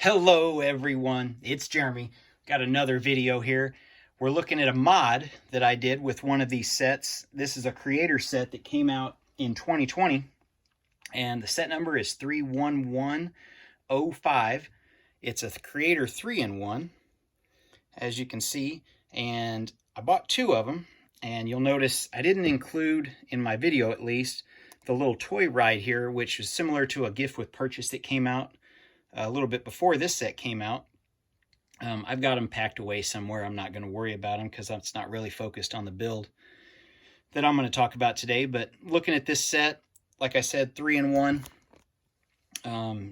Hello everyone, it's Jeremy. Got another video here. We're looking at a mod that I did with one of these sets. This is a creator set that came out in 2020 and the set number is 31105. It's a creator 3-in-1 as you can see, and I bought two of them, and you'll notice I didn't include in my video at least the little toy ride here, which is similar to a gift with purchase that came out a little bit before this set came out. I've got them packed away somewhere. I'm not going to worry about them because it's not really focused on the build that I'm going to talk about today. But looking at this set, like I said, 3-in-1.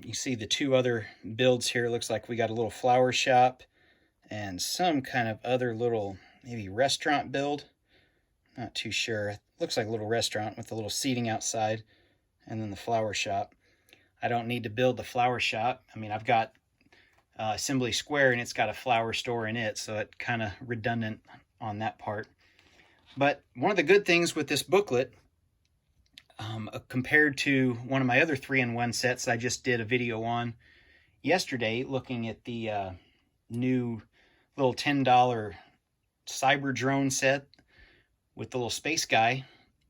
You see the two other builds here. Looks like we got a little flower shop and some kind of other little maybe restaurant build. Not too sure. Looks like a little restaurant with a little seating outside, and then the flower shop. I don't need to build the flower shop. I mean, I've got Assembly Square and it's got a flower store in it, so it's kind of redundant on that part. But one of the good things with this booklet, compared to one of my other 3-in-1 sets I just did a video on yesterday, looking at the new little $10 cyber drone set with the little space guy,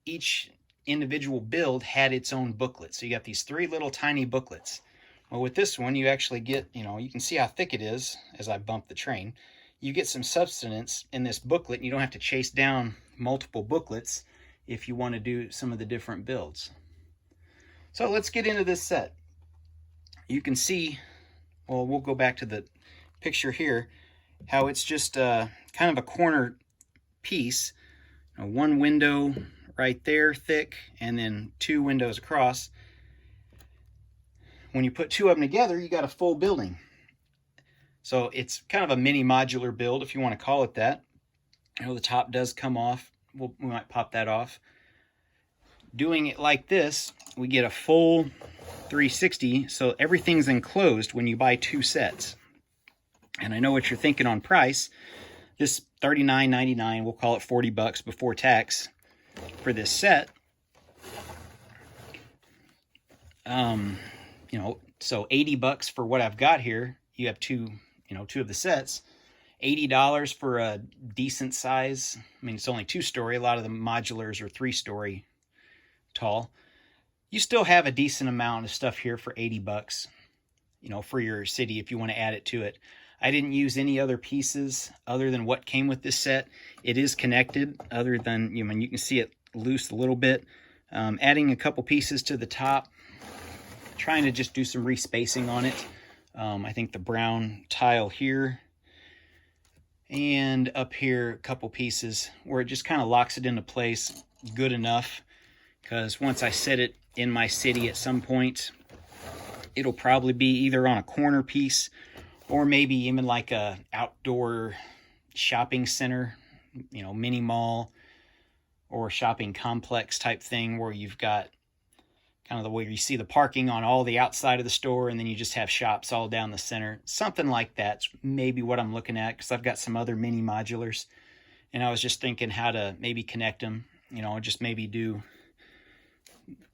each individual build had its own booklet. So you got these three little tiny booklets. Well, with this one, you actually get, you can see how thick it is as I bump the train. You get some substance in this booklet, and you don't have to chase down multiple booklets if you want to do some of the different builds. So let's get into this set. You can see, well, we'll go back to the picture here, how it's just kind of a corner piece. One window right there thick, and then two windows across. When you put two of them together, you got a full building. So it's kind of a mini modular build, if you want to call it that. I know the top does come off. We might pop that off. Doing it like this, we get a full 360, so everything's enclosed when you buy two sets. And I know what you're thinking on price. This $39.99, we'll call it $40 before tax for this set. So $80 for what I've got here. You have two of the sets. $80 for a decent size. I mean, it's only 2-story. A lot of the modulars are 3-story tall. You still have a decent amount of stuff here for $80, for your city if you want to add it to it. I didn't use any other pieces other than what came with this set. It is connected, other than, you can see it loose a little bit. Adding a couple pieces to the top, trying to just do some respacing on it. I think the brown tile here and up here, a couple pieces where it just kind of locks it into place good enough, because once I set it in my city at some point, it'll probably be either on a corner piece or maybe even like a outdoor shopping center, mini mall or shopping complex type thing, where you've got kind of the way you see the parking on all the outside of the store, and then you just have shops all down the center. Something like that's maybe what I'm looking at, because I've got some other mini modulars, and I was just thinking how to maybe connect them, just maybe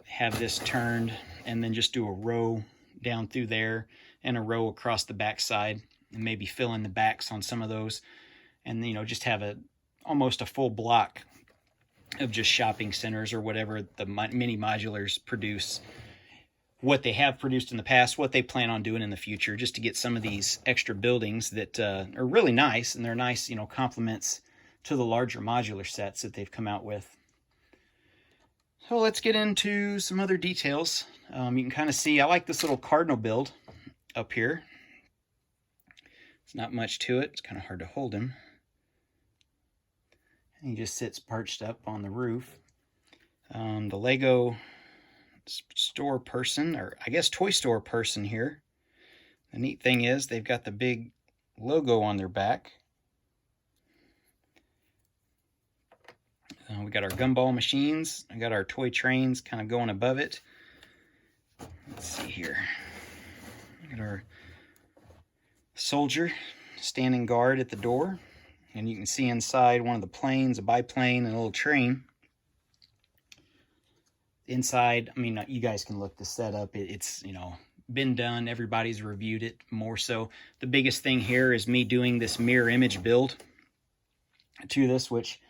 have this turned and then just do a row down through there and a row across the back side, and maybe fill in the backs on some of those, and just have almost a full block of just shopping centers or whatever the mini modulars produce, what they have produced in the past, what they plan on doing in the future, just to get some of these extra buildings that are really nice, and they're nice, complements to the larger modular sets that they've come out with. So let's get into some other details. You can kind of see, I like this little cardinal build up here. It's not much to it. It's kind of hard to hold him. And he just sits perched up on the roof. The Lego store person, or I guess toy store person here. The neat thing is they've got the big logo on their back. We got our gumball machines. I got our toy trains kind of going above it. Let's see here. We got our soldier standing guard at the door. And you can see inside one of the planes, a biplane, and a little train. Inside, I mean, you guys can look this set up. It's, been done. Everybody's reviewed it more so. The biggest thing here is me doing this mirror image build to this, which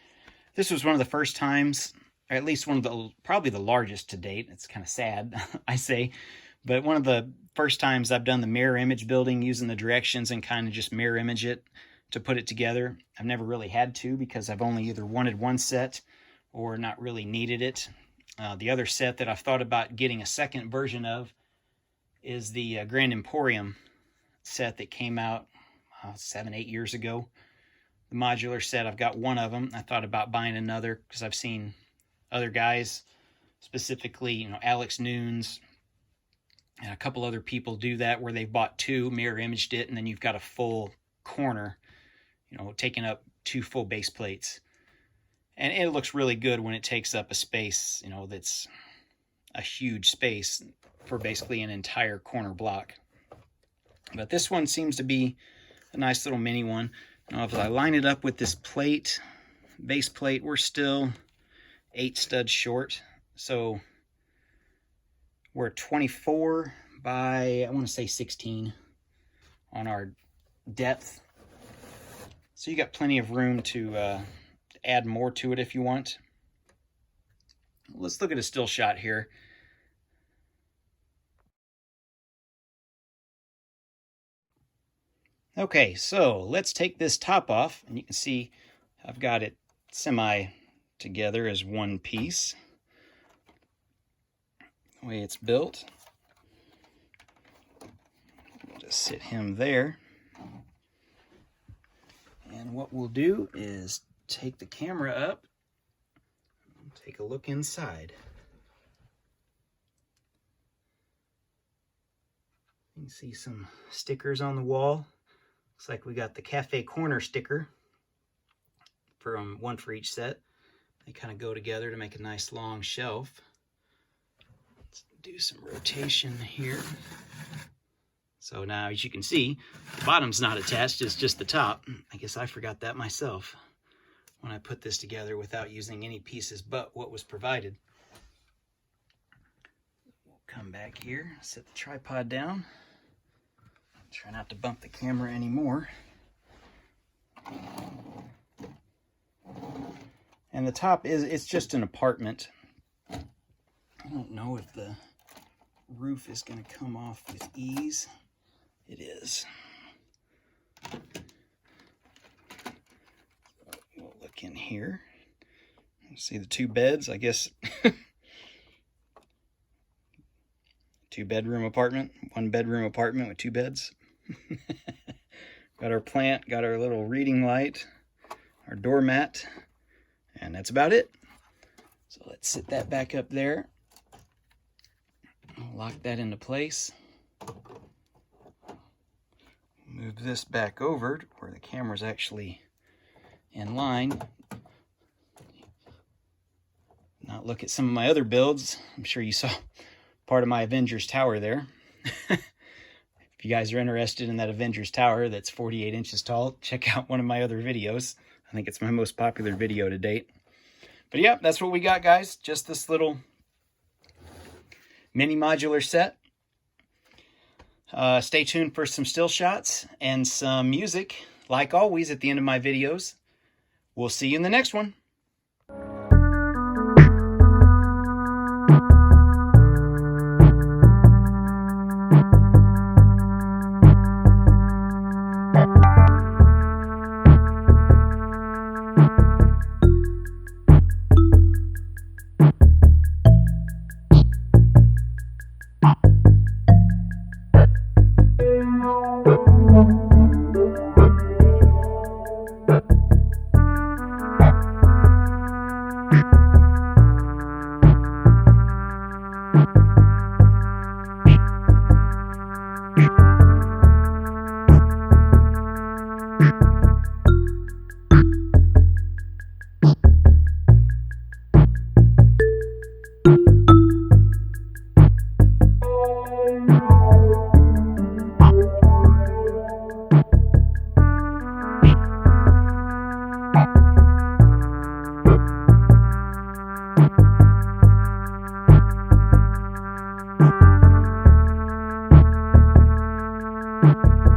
this was one of the first times, or at least one of the, probably the largest to date. It's kind of sad, I say, but one of the first times I've done the mirror image building using the directions and kind of just mirror image it to put it together. I've never really had to because I've only either wanted one set or not really needed it. The other set that I've thought about getting a second version of is the Grand Emporium set that came out 7-8 years ago. The modular set, I've got one of them. I thought about buying another because I've seen other guys, specifically, Alex Nunes and a couple other people do that where they've bought two, mirror imaged it, and then you've got a full corner, taking up 2 full base plates. And it looks really good when it takes up a space, that's a huge space for basically an entire corner block. But this one seems to be a nice little mini one. Now, if I line it up with this plate, base plate, we're still 8 studs short. So we're 24 by, I want to say 16 on our depth. So you got plenty of room to add more to it if you want. Let's look at a still shot here. Okay, so let's take this top off, and you can see I've got it semi together as one piece. The way it's built. We'll just sit him there. And what we'll do is take the camera up and take a look inside. You can see some stickers on the wall. Looks like we got the cafe corner sticker from one for each set. They kind of go together to make a nice long shelf. Let's do some rotation here. So now, as you can see, the bottom's not attached, it's just the top. I guess I forgot that myself when I put this together without using any pieces but what was provided. We'll come back here, set the tripod down. Try not to bump the camera anymore. And the top it's just an apartment. I don't know if the roof is going to come off with ease. It is. We'll look in here. See the 2 beds, I guess. 2-bedroom apartment, 1-bedroom apartment with 2 beds. Got our plant, got our little reading light, our doormat, and that's about it. So let's sit that back up there. Lock that into place. Move this back over to where the camera's actually in line. Not look at some of my other builds. I'm sure you saw part of my Avengers Tower there. If you guys are interested in that Avengers Tower that's 48 inches tall, check out one of my other videos. I think it's my most popular video to date. But yeah, that's what we got, guys. Just this little mini modular set. Stay tuned for some still shots and some music, like always at the end of my videos. We'll see you in the next one. you.